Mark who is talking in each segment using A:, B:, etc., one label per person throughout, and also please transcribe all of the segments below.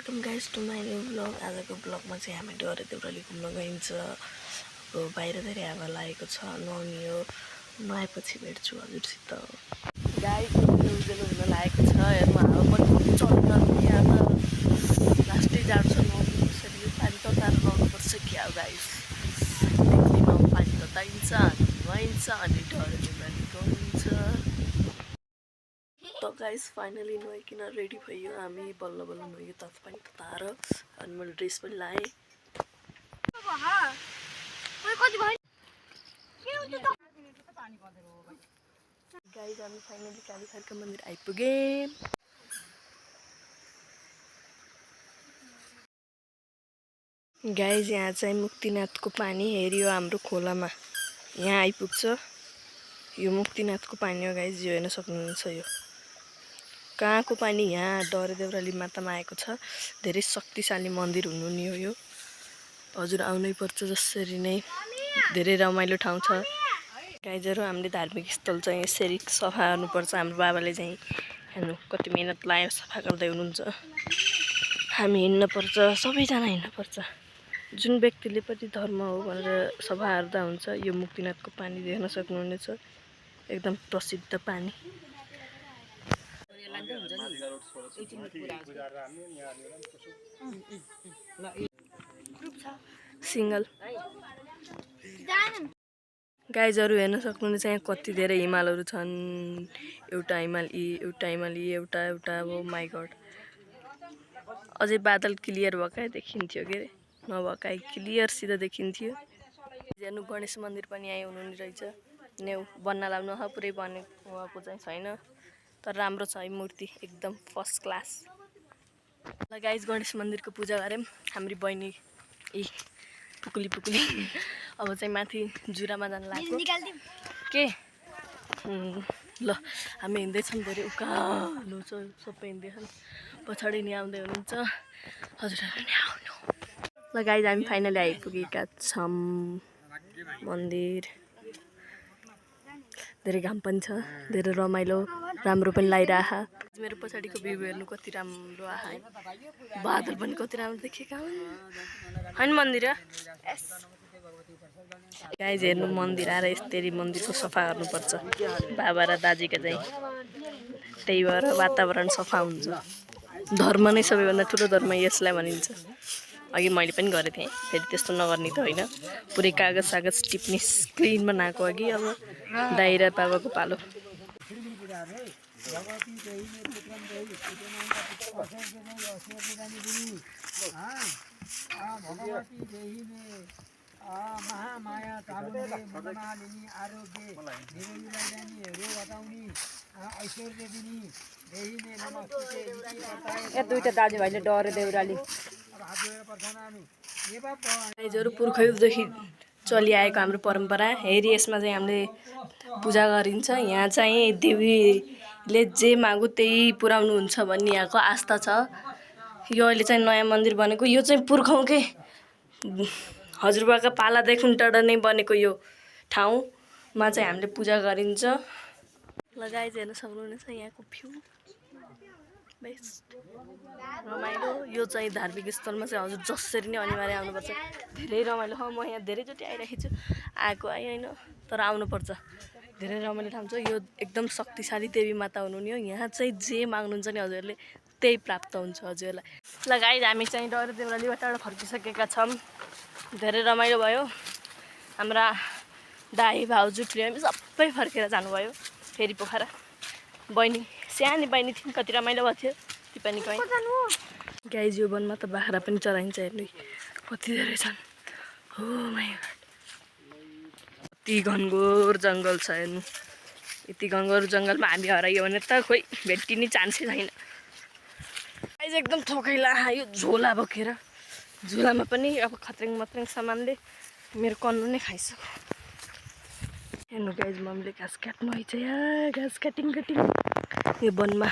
A: Welcome guys to my new blog. आजको ब्लगमा चाहिँ हामी डरे देउराली घुम्न गइन्छ। अब बाहिर धेरै हावा लागेको छ, नुहाउने हो। नुहाएपछि भेट्छु हजुरसित। गाइस उज्यालो हुन लागेको छ, हेर्नु हावा पनि चल्न यहाँ त लास्टै जाडो छ। नुहाउनु कसरी पानी तताएर नुहाउनुपर्छ क्या गाइस। देखिन पानी तताइन्छ अनि नुहाइन्छ अनि डरे देउराली गइन्छ। तो गाइस फाइनली नुहाइकन रेडी भयो हामी। बल्ल बल्ल नुहायो तातो पानी तताएर अनि मैले ड्रेस पनि लाएँ। गाइस हामी फाइनली कालीघरका मन्दिर आइपुगेँ। गाइस यहाँ चाहिँ मुक्तिनाथको पानी हेरियो हाम्रो खोलामा यहाँ आइपुग्छ। यो मुक्तिनाथको पानी हो गाइस, यो हेर्न सक्नुहुन्छ। यो कहाँको पानी? यहाँ डरे देउराली मातामा आएको छ। धेरै शक्तिशाली मन्दिर हुनु नि हो यो। हजुर आउनै पर्छ जसरी नै। धेरै रमाइलो ठाउँ छ गाइजहरू। हामीले धार्मिक स्थल चाहिँ यसरी सफा गर्नुपर्छ। हाम्रो बाबाले चाहिँ हेर्नु कति मेहनत लायो सफा गर्दै हुनुहुन्छ। हामी हिँड्नुपर्छ, सबैजना हिँड्नुपर्छ। जुन व्यक्तिले पनि धर्म हो भनेर सफा गर्दा हुन्छ। यो मुक्तिनाथको पानी देख्न सक्नुहुनेछ, एकदम प्रसिद्ध पानी। सिंगल गाइजहरू हेर्न सक्नुहुनेछ यहाँ कति धेरै हिमालहरू छन्। एउटा हिमाल यी, एउटा हिमाल यी, एउटा अब माई गड। अझै बादल क्लियर भएकै देखिन्थ्यो के अरे, नभएकै क्लियर सिधा देखिन्थ्यो। हेर्नु गणेश मन्दिर पनि यहाँ हुनु रहेछ। न्यौ बन्न लाउनु पुरै बनेको चाहिँ छैन, तर राम्रो छ है मूर्ति, एकदम फर्स्ट क्लास। ल गाइज गणेश मन्दिरको पूजा गऱ्यौँ। हाम्रो बहिनी पुकुली अब चाहिँ माथि जुरामा जानु लाग्यो के। ल हामी हिँड्दैछौँ, धेरै उकालो छ, सबै हिँड्दैछन्। पछाडि नि आउँदै हुनुहुन्छ हजुरहरू नि आउनु। ल गाइज हामी फाइनली आइपुगेका छौँ मन्दिर। धेरै घाम पनि छ, धेरै रमाइलो राम्रो पनि लागिरह। मेरो पछाडिको भ्यू हेर्नु कति राम्रो आहा है। बादल पनि कति राम्रो देखेका होइन मन्दिर। गाइज हेर्नु मन्दिर आएर यसरी मन्दिरको सफा गर्नुपर्छ बाबा र दाजुका चाहिँ। त्यही भएर वातावरण सफा हुन्छ। धर्म नै सबैभन्दा ठुलो धर्म यसलाई भनिन्छ। अघि मैले पनि गरेको थिएँ, फेरि त्यस्तो नगर्ने त होइन। पुरै कागज सागज टिप्ने स्क्रिन बनाएको अघि। अब दाइ र बाबाको पालो।
B: दुईटा दाजुभाइले डरे देउराली
A: पुर्खौँदेखि चलिआएको हाम्रो परम्परा हेरी यसमा चाहिँ हामीले पूजा गरिन्छ। यहाँ चाहिँ देवीले जे मागु त्यही पुर्याउनुहुन्छ भन्ने यहाँको आस्था छ। यो अहिले चाहिँ नयाँ मन्दिर बनेको, यो चाहिँ पुर्खौँकै हजुरबाका पालादेखि टाढा नै बनेको यो ठाउँमा चाहिँ हामीले पूजा गरिन्छ। लगाइ हेर्न सक्नुहुनेछ यहाँको भ्यू बेस्ट रमाइलो। यो चाहिँ धार्मिक स्थलमा चाहिँ हजुर जसरी नै अनिवार्य आउनुपर्छ। धेरै रमाइलो। म यहाँ धेरैचोटि आइरहेको छु, आएको होइन, तर आउनुपर्छ। धेरै रमाइलो ठाउँ छ यो, एकदम शक्तिशाली देवी माता हुनुहुने हो। यहाँ चाहिँ जे माग्नुहुन्छ नि हजुरहरूले त्यही प्राप्त हुन्छ हजुरहरूलाई। लगाइ हामी चाहिँ डरे देउरालीबाट फर्किसकेका छौँ। धेरै रमाइलो भयो। हाम्रा दाइ भाउजू ठुली सबै फर्केर जानुभयो फेरि पोखरा। बहिनी सानो बहिनी थिइन्, कति रमाइलो भएको थियो ती पनि गएँ। गाइज यो वनमा त बाख्रा पनि चराइन्छ। हेर्नु कति धेरै छन्। हो माइ गड, कति घनघोर जङ्गल छ हेर्नु। यति घनघोर जङ्गलमा हामी हराइयो भने त खोइ भेटिने चान्सै छैन। गाइज एकदम थोकैला यो झोला बोकेर। झोलामा पनि अब खत्रेङ मत्रेङ सामानले मेरो कन्नु नै खाइसक्यो। हेर्नु गाइज मम्मीले घाँस काट्नु आइछ यहाँ, घाँस काटिङ यो वनमा।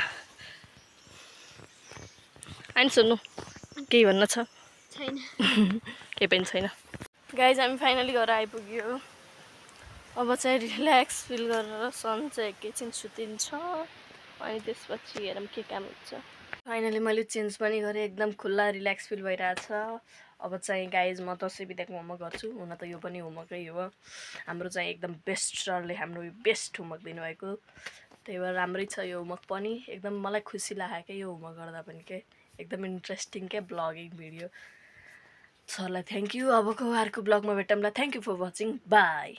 A: आइन सोध्नु केही भन्न छ? छैन केही पनि छैन। गाइज हामी फाइनली घर आइपुग्यो। अब चाहिँ रिल्याक्स फिल गरेर सन चाहिँ एकैछिन सुतिन्छ अनि त्यसपछि हेरौँ के काम हुन्छ। फाइनली मैले चेन्ज पनि गरेँ, एकदम खुल्ला रिल्याक्स फिल भइरहेछ। अब चाहिँ गाइज म दसैँ बिदाको होमवर्क गर्छु। हुन त यो पनि होमवर्कै हो। हाम्रो चाहिँ एकदम बेस्ट सरले हाम्रो बेस्ट होमवर्क दिनुभएको, त्यही भएर राम्रै छ यो होमवर्क पनि। एकदम मलाई खुसी लाग्यो क्या यो होमवर्क गर्दा पनि के, एकदम इन्ट्रेस्टिङ क्या ब्लगिङ भिडियो। सरलाई थ्याङ्क यू। अबको अर्को ब्लगमा भेटौँला। Thank you for watching. By.